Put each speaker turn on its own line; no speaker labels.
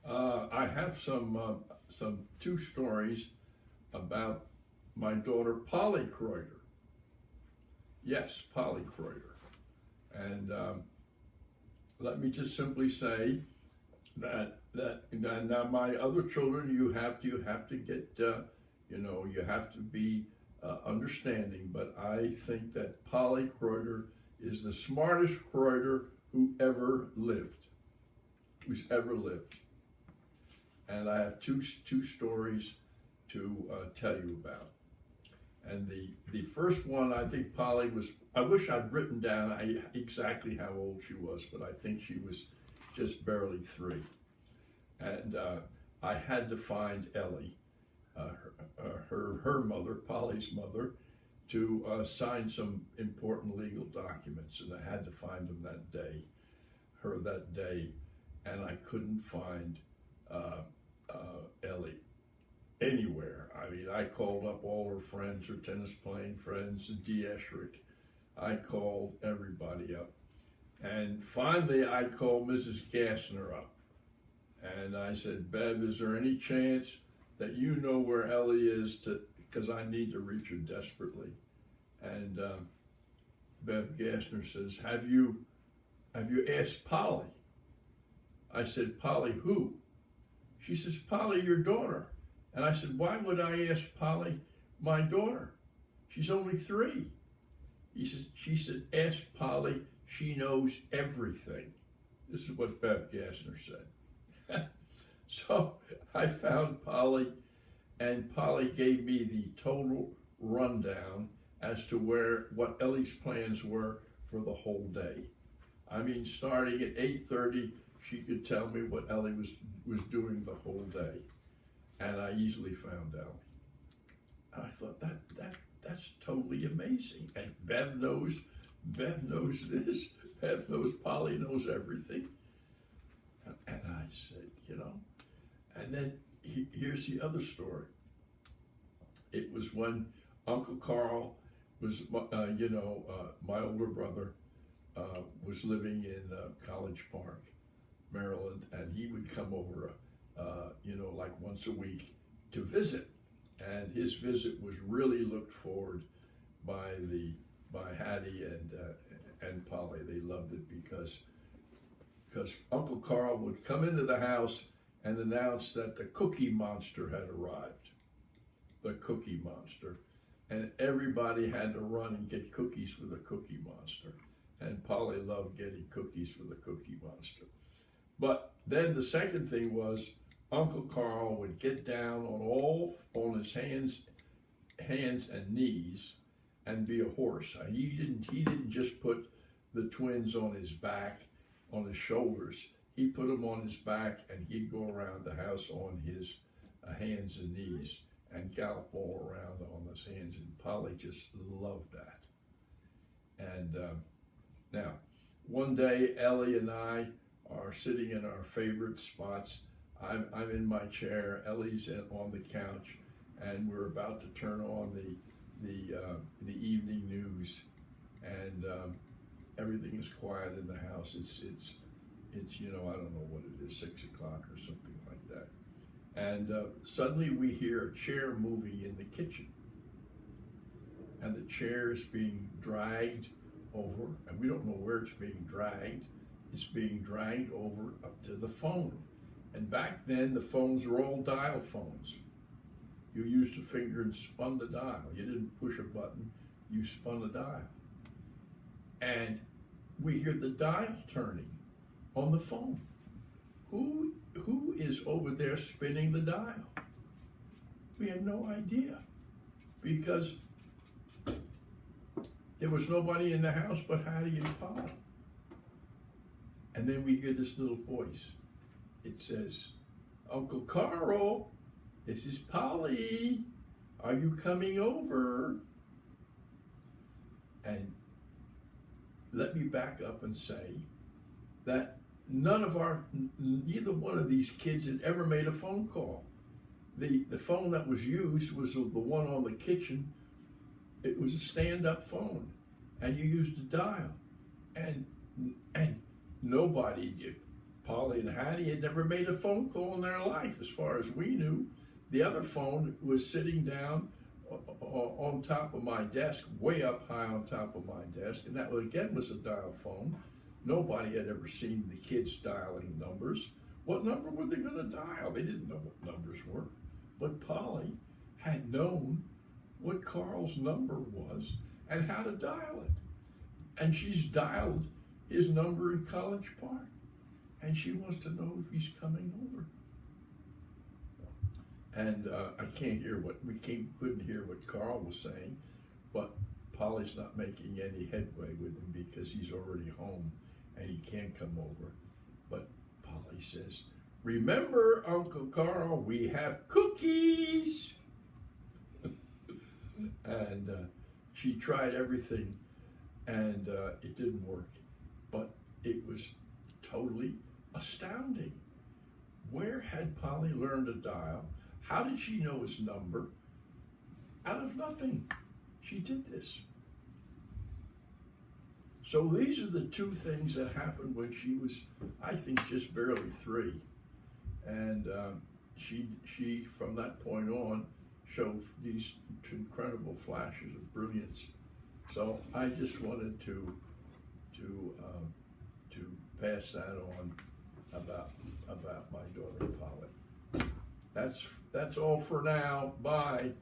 I have some two stories about my daughter Polly Croyder. Yes, Polly Croyder. And let me just simply say that now my other children, you have to get you have to be understanding. But I think that Polly Croyder is the smartest Croyder who ever lived, who's ever lived. And I have two stories to tell you about. And the first one, I think Polly was, I wish I'd written down exactly how old she was, but I think she was just barely 3. And I had to find Ellie, her mother, Polly's mother, to sign some important legal documents. And I had to find her that day, and I couldn't find Ellie anywhere. I mean, I called up all her friends, her tennis playing friends, D. Esherick. I called everybody up. And finally, I called Mrs. Gassner up. And I said, Bev, is there any chance that you know where Ellie is, because I need to reach her desperately? And Bev Gassner says, have you asked Polly? I said, Polly who? She says, Polly, your daughter. And I said, why would I ask Polly, my daughter? She's only 3. She said, ask Polly, she knows everything. This is what Bev Gassner said. So I found Polly, and Polly gave me the total rundown as to what Ellie's plans were for the whole day. I mean, starting at 8:30, she could tell me what Ellie was doing the whole day. And I easily found out. And I thought that's totally amazing. And Bev knows this. Bev knows Polly knows everything. And I said, and then here's the other story. It was when Uncle Carl was, my older brother, was living in College Park, Maryland, and he would come over like once a week to visit. And his visit was really looked forward by Hattie and Polly. They loved it because Uncle Carl would come into the house and announce that the Cookie Monster had arrived. The Cookie Monster. And everybody had to run and get cookies for the Cookie Monster. And Polly loved getting cookies for the Cookie Monster. But then the second thing was, Uncle Carl would get down on his hands and knees and be a horse. And he didn't just put the twins on his back, on his shoulders. He put them on his back, and he'd go around the house on his hands and knees and gallop all around on his hands. And Polly just loved that. And now, one day, Ellie and I are sitting in our favorite spots. I'm in my chair, Ellie's on the couch, and we're about to turn on the evening news, and everything is quiet in the house. It's I don't know what it is, 6 o'clock or something like that. And suddenly we hear a chair moving in the kitchen, and the chair is being dragged over, and we don't know where it's being dragged. It's being dragged over up to the phone. And back then, the phones were all dial phones. You used a finger and spun the dial. You didn't push a button, you spun the dial. And we hear the dial turning on the phone. Who is over there spinning the dial? We had no idea, because there was nobody in the house but Hattie and Polly. And then we hear this little voice. It says, Uncle Carl, this is Polly. Are you coming over? And let me back up and say that neither one of these kids had ever made a phone call. The phone that was used was the one on the kitchen. It was a stand-up phone, and you used a dial. And nobody did. Polly and Hattie had never made a phone call in their life, as far as we knew. The other phone was sitting down on top of my desk, way up high on top of my desk, and that again was a dial phone. Nobody had ever seen the kids dialing numbers. What number were they going to dial? They didn't know what numbers were. But Polly had known what Carl's number was and how to dial it. And she's dialed his number in College Park. And she wants to know if he's coming over. And I can't hear couldn't hear what Carl was saying, but Polly's not making any headway with him because he's already home and he can't come over. But Polly says, "Remember, Uncle Carl, we have cookies." And she tried everything and it didn't work, but it was totally astounding. Where had Polly learned to dial? How did she know his number? Out of nothing, she did this. So these are the two things that happened when she was, I think, just barely 3. And she, from that point on, showed these incredible flashes of brilliance. So I just wanted to pass that on about my daughter Polly. That's all for now. Bye.